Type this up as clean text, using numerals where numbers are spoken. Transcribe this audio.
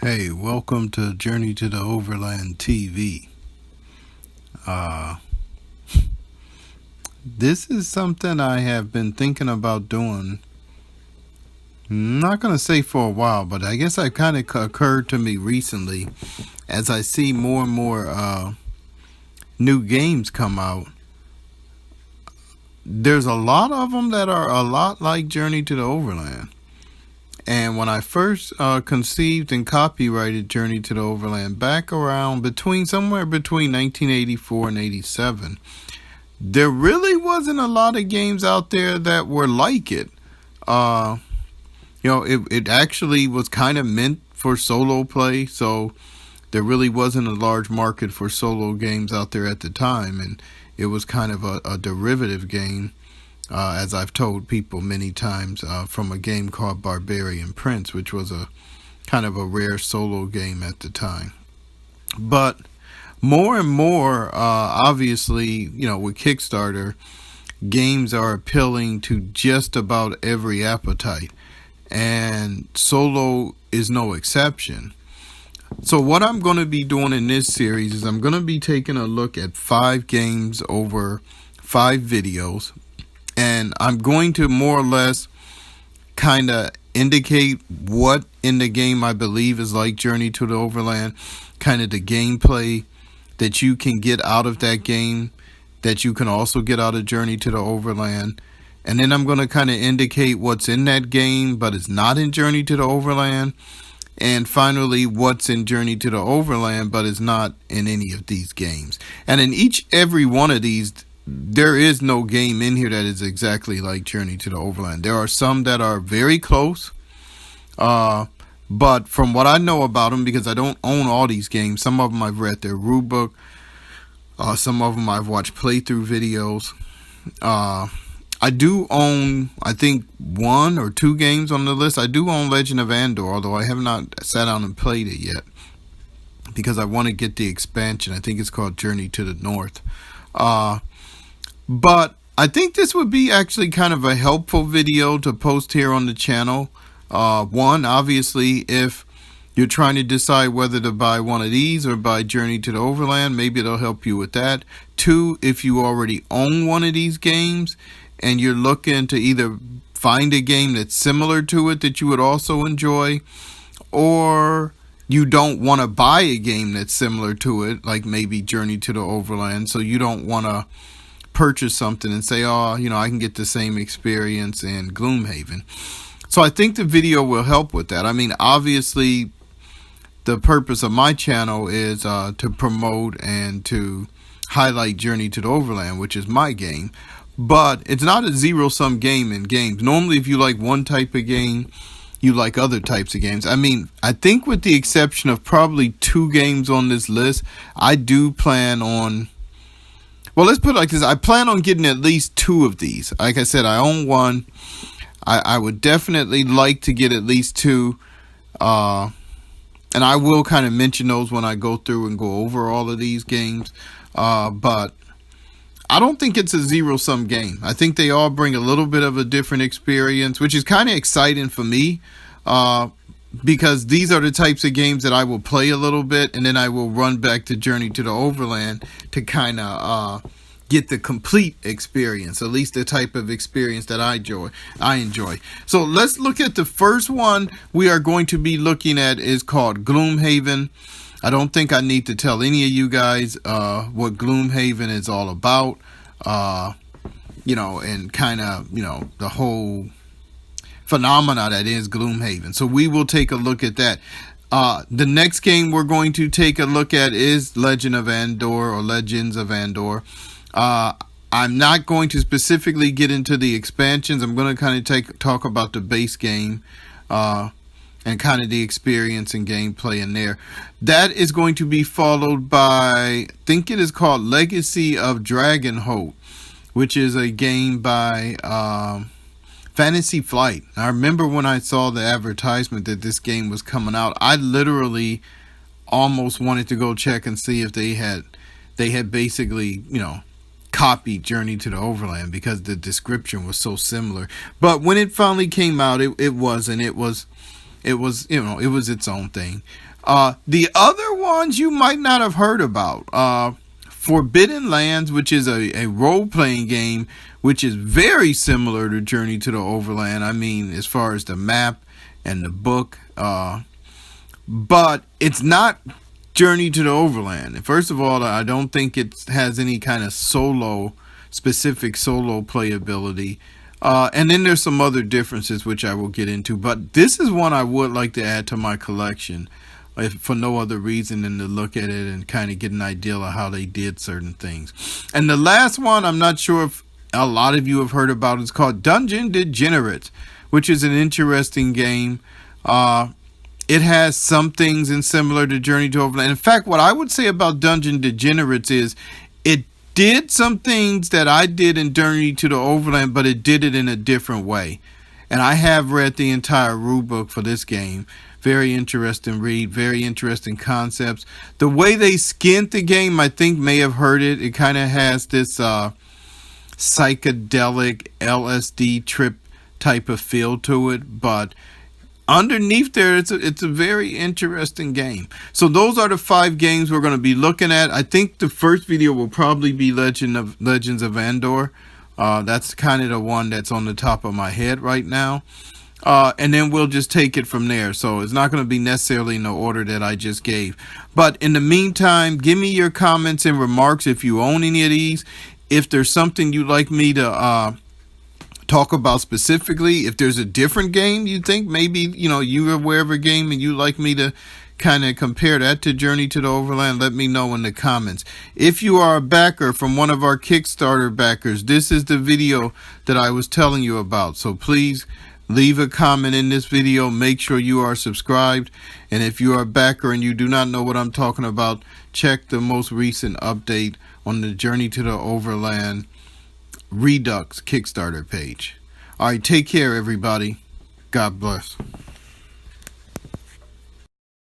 Hey, welcome to Journey to the Overland TV. This is something I have been thinking about doing. I'm not going to say for a while, but I guess it kind of occurred to me recently as I see more and more new games come out. There's a lot of them that are a lot like Journey to the Overland. And when I first conceived and copyrighted Journey to the Overland back around somewhere between 1984 and 87, there really wasn't a lot of games out there that were like it. It actually was kind of meant for solo play, so there really wasn't a large market for solo games out there at the time, and it was kind of a derivative game. As I've told people many times, from a game called Barbarian Prince, which was a kind of a rare solo game at the time. But more and more, obviously, with Kickstarter, games are appealing to just about every appetite, and solo is no exception. So what I'm going to be doing in this series is I'm going to be taking a look at 5 games over 5 videos. And I'm going to more or less kind of indicate what in the game I believe is like Journey to the Overland, kind of the gameplay that you can get out of that game, that you can also get out of Journey to the Overland. And then I'm going to kind of indicate what's in that game, but it's not in Journey to the Overland. And finally, what's in Journey to the Overland, but is not in any of these games. And in every one of these, there is no game in here that is exactly like Journey to the Overland. There are some that are very close, but from what I know about them, because I don't own all these games, some of them I've read their rulebook, some of them I've watched playthrough videos. I do own, I think, 1 or 2 games on the list. I do own Legend of Andor, although I have not sat down and played it yet, because I want to get the expansion. I think it's called Journey to the North. But I think this would be actually kind of a helpful video to post here on the channel. One, obviously, if you're trying to decide whether to buy one of these or buy Journey to the Overland, maybe it'll help you with that. 2, if you already own one of these games and you're looking to either find a game that's similar to it that you would also enjoy, or you don't want to buy a game that's similar to it, like maybe Journey to the Overland, so you don't want to purchase something and say, I can get the same experience in Gloomhaven. So I think the video will help with that. I mean, obviously, the purpose of my channel is to promote and to highlight Journey to the Overland, which is my game. But it's not a zero-sum game in games. Normally, if you like one type of game, you like other types of games. I mean, I think with the exception of probably 2 games on this list, I do plan on... Well, let's put it like this. I plan on getting at least 2 of these. Like I said, I own 1. I would definitely like to get at least 2. And I will kind of mention those when I go through and go over all of these games. But I don't think it's a zero-sum game. I think they all bring a little bit of a different experience, which is kind of exciting for me. Because these are the types of games that I will play a little bit, and then I will run back to Journey to the Overland to kind of get the complete experience, at least the type of experience that I enjoy. So let's look at the first one we are going to be looking at is called Gloomhaven. I don't think I need to tell any of you guys what Gloomhaven is all about, and kind of, the whole phenomena that is Gloomhaven. So we will take a look at that. The next game we're going to take a look at is Legend of Andor, or Legends of Andor. I'm not going to specifically get into the expansions. I'm going to kind of talk about the base game and kind of the experience and gameplay in there. That is going to be followed by, I think it is called Legacy of Dragonholt, which is a game by Fantasy Flight. I remember when I saw the advertisement that this game was coming out, I literally almost wanted to go check and see if they had basically, copied Journey to the Overland, because the description was so similar. But when it finally came out, it was it was, it was its own thing. The other ones you might not have heard about. Forbidden Lands, which is a role-playing game, which is very similar to Journey to the Overland. I mean, as far as the map and the book. But it's not Journey to the Overland. First of all, I don't think it has any kind of specific solo playability. And then there's some other differences which I will get into. But this is one I would like to add to my collection, if for no other reason than to look at it and kind of get an idea of how they did certain things. And the last one, I'm not sure if a lot of you have heard about. It's called Dungeon Degenerates, which is an interesting game. It has some things in similar to Journey to Overland. In fact, what I would say about Dungeon Degenerates is it did some things that I did in Journey to the Overland, but it did it in a different way. And I have read the entire rulebook for this game. Very interesting read, very interesting concepts. The way they skinned the game, I think may have hurt it. It kind of has this psychedelic LSD trip type of feel to it, but underneath there, it's a very interesting game. So those are the 5 games we're going to be looking at. I think the first video will probably be Legends of Andor. That's kind of the one that's on the top of my head right now. And then we'll just take it from there. So it's not going to be necessarily in the order that I just gave. But in the meantime, give me your comments and remarks if you own any of these. If there's something you'd like me to talk about specifically, if there's a different game you think maybe you're aware of a game and you'd like me to kind of compare that to Journey to the Overland, let me know in the comments. If you are a backer from one of our Kickstarter backers, this is the video that I was telling you about. So please leave a comment in this video. Make sure you are subscribed. And if you are a backer and you do not know what I'm talking about, check the most recent update on the Journey to the Overland Redux Kickstarter page. All right, take care, everybody. God bless.